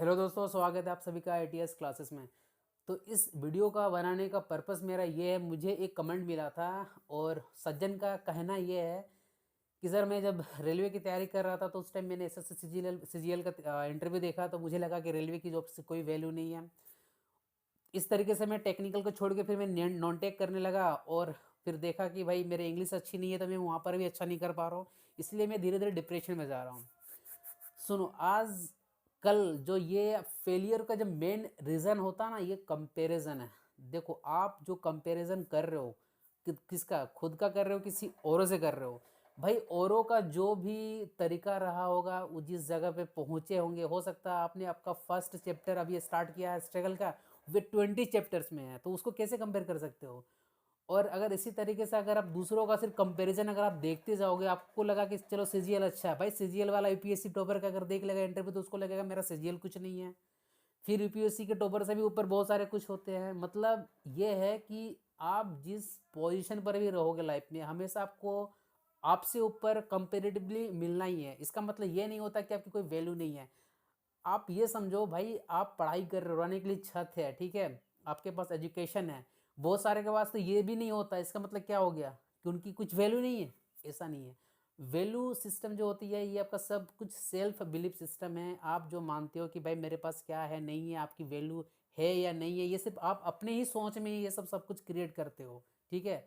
Hello दोस्तों, स्वागत है आप सभी का आईटीएस क्लासेस में। तो इस वीडियो का बनाने का पर्पस मेरा ये है, मुझे एक कमेंट मिला था और सज्जन का कहना ये है कि सर मैं जब रेलवे की तैयारी कर रहा था तो उस टाइम मैंने एसएससी सीजीएल का इंटरव्यू देखा तो मुझे लगा कि रेलवे की जॉब से कोई वैल्यू नहीं है। इस तरीके से मैं टेक्निकल को छोड़ के फिर मैं नॉन टेक करने लगा और फिर देखा कि भाई मेरे इंग्लिश अच्छी नहीं है तो मैं वहाँ पर भी अच्छा नहीं कर पा रहा हूँ, इसलिए मैं धीरे धीरे डिप्रेशन में जा रहा हूँ। सुनो, आज कल जो ये फेलियर का जो मेन रीज़न होता है ना, ये कंपैरिजन है। देखो, आप जो कंपैरिजन कर रहे हो किसका, खुद का कर रहे हो किसी औरों से कर रहे हो। भाई औरों का जो भी तरीका रहा होगा, वो जिस जगह पे पहुंचे होंगे, हो सकता है आपने आपका फर्स्ट चैप्टर अभी स्टार्ट किया है स्ट्रगल का, वे 20 चैप्टर्स में है, तो उसको कैसे कंपेयर कर सकते हो। और अगर इसी तरीके से अगर आप दूसरों का सिर्फ कंपैरिजन अगर आप देखते जाओगे, आपको लगा कि चलो सीजीएल अच्छा है, भाई सीजीएल वाला यूपीएससी टॉपर का अगर देख लेगा इंटरव्यू तो उसको लगेगा मेरा सीजीएल कुछ नहीं है। फिर यूपीएससी के टॉपर से भी ऊपर बहुत सारे कुछ होते हैं। मतलब ये है कि आप जिस पोजीशन पर भी रहोगे लाइफ में, हमेशा आपको आपसे ऊपर कंपेरेटिवली मिलना ही है। इसका मतलब ये नहीं होता कि आपकी कोई वैल्यू नहीं है। आप ये समझो भाई, आप पढ़ाई कर रहे हो, रहने के लिए छत है, ठीक है, आपके पास एजुकेशन है, बहुत सारे के पास तो ये भी नहीं होता। इसका मतलब क्या हो गया कि उनकी कुछ वैल्यू नहीं है? ऐसा नहीं है। वैल्यू सिस्टम जो होती है, ये आपका सब कुछ सेल्फ बिलीफ सिस्टम है। आप जो मानते हो कि भाई मेरे पास क्या है, नहीं है, आपकी वैल्यू है या नहीं है, ये सिर्फ आप अपने ही सोच में ही ये सब कुछ क्रिएट करते हो। ठीक है,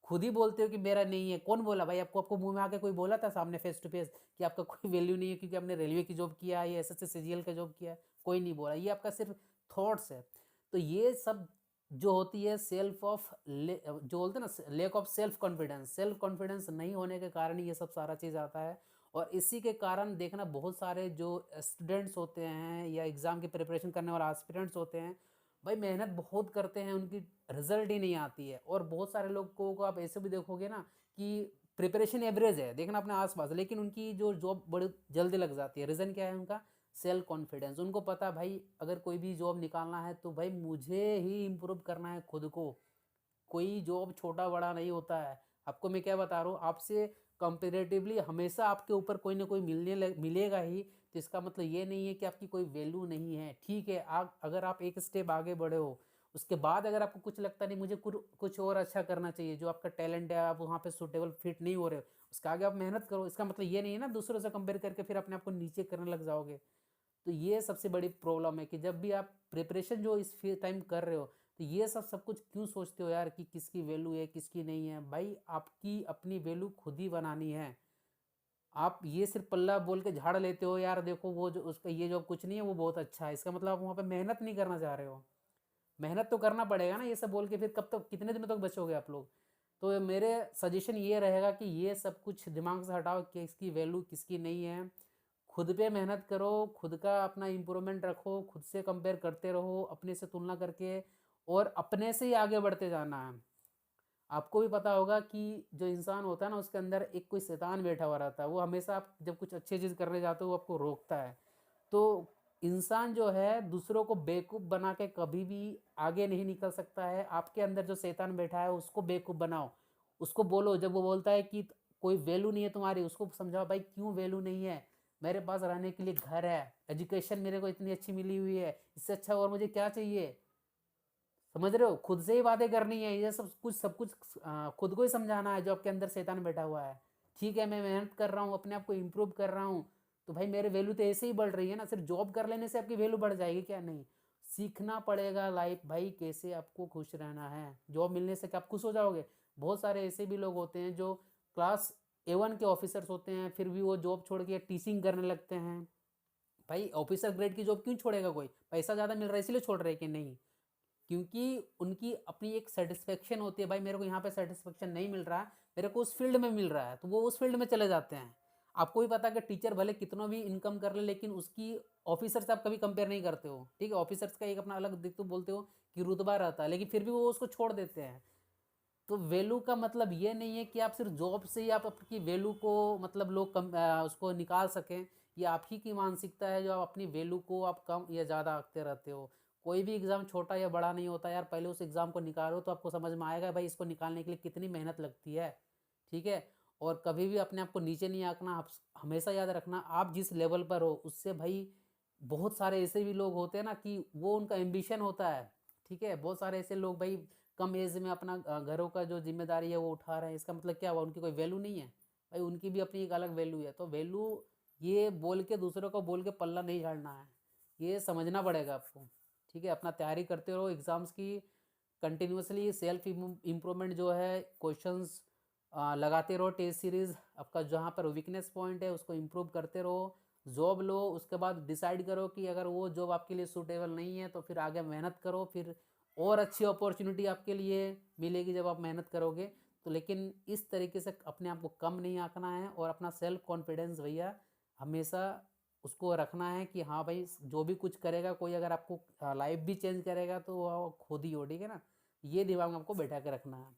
खुद ही बोलते हो कि मेरा नहीं है। कौन बोला भाई आपको? आपको मुंह में आके कोई बोला था सामने फेस टू फेस कि आपका कोई वैल्यू नहीं है क्योंकि आपने रेलवे की जॉब किया है या एसएससी सीजीएल का जॉब किया है? कोई नहीं बोला, ये आपका सिर्फ थॉट्स है। तो ये सब जो होती है सेल्फ ऑफ जो बोलते हैं ना, लेक ऑफ सेल्फ कॉन्फिडेंस नहीं होने के कारण ये सब सारा चीज़ आता है। और इसी के कारण देखना, बहुत सारे जो स्टूडेंट्स होते हैं या एग्ज़ाम की प्रिपरेशन करने वाले एस्पिरेंट्स होते हैं, भाई मेहनत बहुत करते हैं, उनकी रिजल्ट ही नहीं आती है। और बहुत सारे लोगों को आप ऐसे भी देखोगे ना कि प्रिपरेशन एवरेज है, देखना अपने आसपास, लेकिन उनकी जो जॉब बड़ी जल्दी लग जाती है। रीज़न क्या है उनका? Self confidence. उनको पता भाई अगर कोई भी जॉब निकालना है तो भाई मुझे ही इम्प्रूव करना है खुद को। कोई जॉब छोटा बड़ा नहीं होता है। आपको मैं क्या बता रहा हूँ, आपसे कंपेरेटिवली हमेशा आपके ऊपर कोई ना कोई मिलेगा ही। तो इसका मतलब ये नहीं है कि आपकी कोई वैल्यू नहीं है। ठीक है, आप अगर आप एक स्टेप आगे बढ़े हो, उसके बाद अगर आपको कुछ लगता नहीं मुझे कुछ और अच्छा करना चाहिए, जो आपका टैलेंट है आप वहाँ पे सुटेबल फिट नहीं हो रहे हो, उसके आगे आप मेहनत करो। इसका मतलब ये नहीं है ना दूसरों से कंपेयर करके फिर अपने आप को नीचे करने लग जाओगे। तो ये सबसे बड़ी प्रॉब्लम है कि जब भी आप प्रिपरेशन जो इस टाइम कर रहे हो, तो ये सब कुछ क्यों सोचते हो यार कि किसकी वैल्यू है किसकी नहीं है। भाई आपकी अपनी वैल्यू खुद ही बनानी है। आप ये सिर्फ पल्ला बोल के झाड़ लेते हो यार, देखो वो जो उसका ये जॉब कुछ नहीं है वो बहुत अच्छा है, इसका मतलब आप वहाँ पे मेहनत नहीं करना चाह रहे हो। मेहनत तो करना पड़ेगा ना, ये सब बोल के फिर कब तक, कितने दिनों तक बचोगे आप लोग। तो मेरे सजेशन ये रहेगा कि ये सब कुछ दिमाग से हटाओ कि इसकी वैल्यू किसकी नहीं है। खुद पे मेहनत करो, खुद का अपना इम्प्रूवमेंट रखो, खुद से कंपेयर करते रहो अपने से तुलना करके, और अपने से ही आगे बढ़ते जाना है। आपको भी पता होगा कि जो इंसान होता है ना, उसके अंदर एक कोई शैतान बैठा हुआ रहता है, वो हमेशा आप जब कुछ अच्छी चीज़ करने जाते हो वो आपको रोकता है। तो इंसान जो है दूसरों को बेवकूफ़ बना के कभी भी आगे नहीं निकल सकता है। आपके अंदर जो शैतान बैठा है उसको बेवकूफ़ बनाओ। उसको बोलो, जब वो बोलता है कि कोई वैल्यू नहीं है तुम्हारी, उसको समझाओ भाई क्यों वैल्यू नहीं है। मेरे पास रहने के लिए घर है, एजुकेशन मेरे को इतनी अच्छी मिली हुई है, इससे अच्छा और मुझे क्या चाहिए। समझ रहे हो? खुद से ही बातें करनी है, ये सब कुछ खुद को ही समझाना है जो आपके अंदर शैतान बैठा हुआ है। ठीक है, मैं मेहनत कर रहा हूँ, अपने आप को इम्प्रूव कर रहा हूँ, तो भाई मेरी वैल्यू तो ऐसे ही बढ़ रही है ना। सिर्फ जॉब कर लेने से आपकी वैल्यू बढ़ जाएगी क्या? नहीं, सीखना पड़ेगा लाइफ भाई कैसे आपको खुश रहना है। जॉब मिलने से क्या आप खुश हो जाओगे? बहुत सारे ऐसे भी लोग होते हैं जो क्लास A1 के ऑफिसर्स होते हैं, फिर भी वो जॉब छोड़ के टीचिंग करने लगते हैं। भाई ऑफिसर ग्रेड की जॉब क्यों छोड़ेगा कोई? पैसा ज़्यादा मिल रहा है इसलिए छोड़ रहे हैं कि नहीं? क्योंकि उनकी अपनी एक सेटिस्फेक्शन होती है, भाई मेरे को यहाँ पे सेटिस्फेक्शन नहीं मिल रहा, मेरे को उस फील्ड में मिल रहा है, तो वो उस फील्ड में चले जाते हैं। आपको भी पता है कि टीचर भले कितना भी इनकम कर ले, लेकिन उसकी ऑफिसर से आप कभी कंपेयर नहीं करते हो। ठीक है, ऑफिसर्स का एक अपना अलग दिख, तो बोलते हो कि रुतबा रहता है, लेकिन फिर भी वो उसको छोड़ देते हैं। तो वैल्यू का मतलब ये नहीं है कि आप सिर्फ जॉब से ही आप आपकी वैल्यू को मतलब लोग उसको निकाल सकें। ये आप ही की मानसिकता है जो आप अपनी वैल्यू को आप कम या ज़्यादा आंकते रहते हो। कोई भी एग्ज़ाम छोटा या बड़ा नहीं होता यार, पहले उस एग्ज़ाम को निकालो तो आपको समझ में आएगा भाई इसको निकालने के लिए कितनी मेहनत लगती है। ठीक है, और कभी भी अपने आप को नीचे नहीं आंकना। आप हमेशा याद रखना, आप जिस लेवल पर हो उससे भाई बहुत सारे ऐसे भी लोग होते हैं ना कि वो उनका एम्बिशन होता है, ठीक है। बहुत सारे ऐसे लोग भाई कम एज में अपना घरों का जो जिम्मेदारी है वो उठा रहे हैं, इसका मतलब क्या हुआ, उनकी कोई वैल्यू नहीं है। भाई उनकी भी अपनी एक अलग वैल्यू है। तो वैल्यू ये बोल के दूसरों को बोल के पल्ला नहीं झाड़ना है, ये समझना पड़ेगा आपको, ठीक है। अपना तैयारी करते रहो एग्ज़ाम्स की, कंटिन्यूसली सेल्फ इम्प्रूवमेंट जो है, क्वेश्चंस लगाते रहो, टेस्ट सीरीज़ आपका जहाँ पर वीकनेस पॉइंट है उसको इम्प्रूव करते रहो। जॉब लो, उसके बाद डिसाइड करो कि अगर वो जॉब आपके लिए सूटेबल नहीं है तो फिर आगे मेहनत करो, फिर और अच्छी अपॉर्चुनिटी आपके लिए मिलेगी जब आप मेहनत करोगे। तो लेकिन इस तरीके से अपने आप को कम नहीं आंकना है, और अपना सेल्फ कॉन्फिडेंस भैया हमेशा उसको रखना है कि हाँ भाई जो भी कुछ करेगा कोई, अगर आपको लाइफ भी चेंज करेगा तो वो खुद ही हो, ठीक है ना। ये दिमाग में आपको बैठा के रखना है।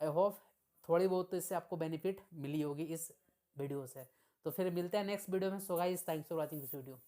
आई होप थोड़ी बहुत तो इससे आपको बेनिफिट मिली होगी इस वीडियो से। तो फिर मिलते हैं नेक्स्ट वीडियो में। So guys, thanks for watching this video.